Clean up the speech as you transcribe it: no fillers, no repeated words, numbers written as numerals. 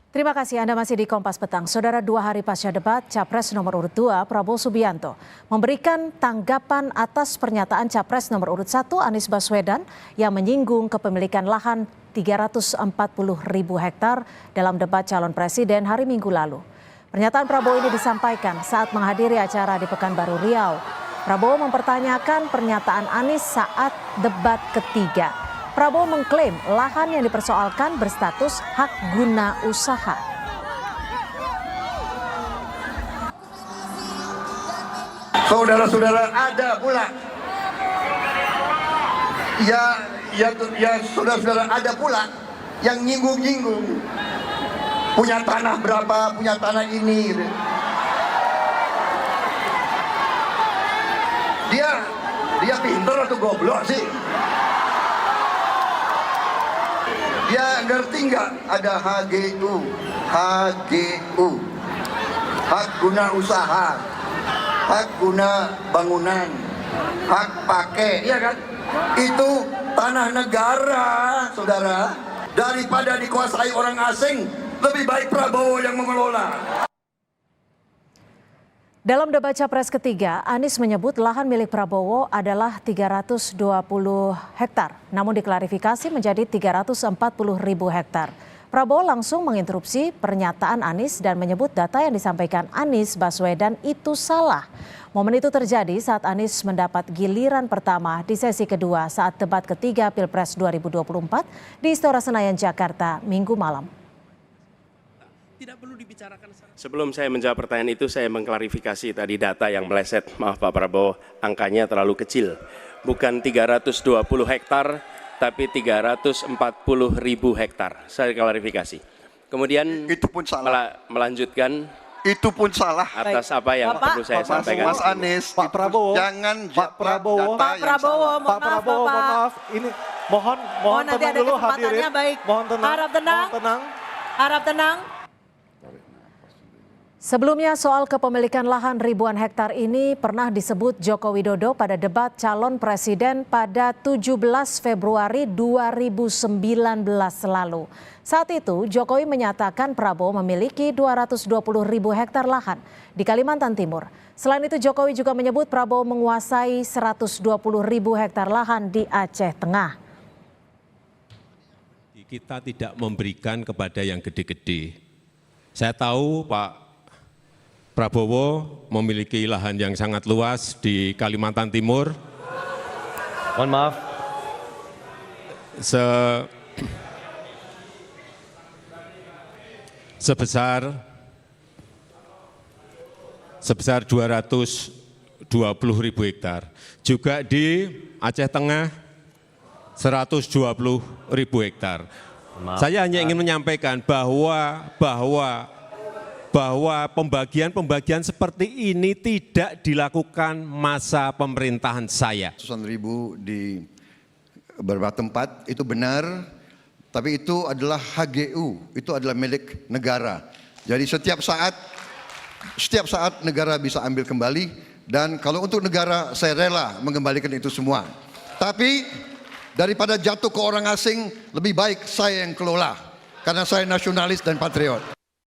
Terima kasih Anda masih di Kompas Petang. Saudara, 2 hari pasca debat, Capres nomor urut 2 Prabowo Subianto memberikan tanggapan atas pernyataan Capres nomor urut 1 Anies Baswedan yang menyinggung kepemilikan lahan 340.000 hektar dalam debat calon presiden hari Minggu lalu. Pernyataan Prabowo ini disampaikan saat menghadiri acara di Pekanbaru Riau. Prabowo mempertanyakan pernyataan Anies saat debat ketiga. Prabowo mengklaim lahan yang dipersoalkan berstatus hak guna usaha. Saudara-saudara, ada pula. Saudara-saudara, ada pula yang nyinggung-nyinggung. Punya tanah berapa, punya tanah ini. Dia pintar atau goblok sih? Dia ngerti nggak ada HGU, hak guna usaha, hak guna bangunan, hak pakai, ya kan? Itu tanah negara, saudara. Daripada dikuasai orang asing, lebih baik Prabowo yang mengelola. Dalam debat Capres ketiga, Anies menyebut lahan milik Prabowo adalah 320 hektar, namun diklarifikasi menjadi 340.000 hektar. Prabowo langsung menginterupsi pernyataan Anies dan menyebut data yang disampaikan Anies Baswedan itu salah. Momen itu terjadi saat Anies mendapat giliran pertama di sesi kedua saat debat ketiga Pilpres 2024 di Istora Senayan, Jakarta, Minggu malam. Tidak perlu dibicarakan. Sebelum saya menjawab pertanyaan itu, saya mengklarifikasi tadi data yang meleset. Maaf Pak Prabowo, angkanya terlalu kecil. Bukan 320 hektar, tapi 340.000 hektar. Saya klarifikasi. Kemudian itu pun salah. Melanjutkan. Itu pun salah. Atas apa yang perlu saya sampaikan. Mas Anies, Pak Prabowo, jangan Pak Prabowo, mohon maaf, ini mohon nanti tenang ada dulu kesempatannya, hadirin. baik. Mohon tenang. Harap tenang. Sebelumnya soal kepemilikan lahan ribuan hektar ini pernah disebut Joko Widodo pada debat calon presiden pada 17 Februari 2019 lalu. Saat itu Jokowi menyatakan Prabowo memiliki 220.000 hektar lahan di Kalimantan Timur. Selain itu Jokowi juga menyebut Prabowo menguasai 120.000 hektar lahan di Aceh Tengah. Kita tidak memberikan kepada yang gede-gede. Saya tahu Pak Prabowo memiliki lahan yang sangat luas di Kalimantan Timur. Mohon maaf. Sebesar 220.000 hektar. Juga di Aceh Tengah 120.000 hektar. Saya hanya ingin menyampaikan bahwa pembagian seperti ini tidak dilakukan masa pemerintahan saya. Ratusan ribu di beberapa tempat itu benar, tapi itu adalah HGU, itu adalah milik negara. Jadi setiap saat negara bisa ambil kembali, dan kalau untuk negara saya rela mengembalikan itu semua. Tapi daripada jatuh ke orang asing, lebih baik saya yang kelola, karena saya nasionalis dan patriot.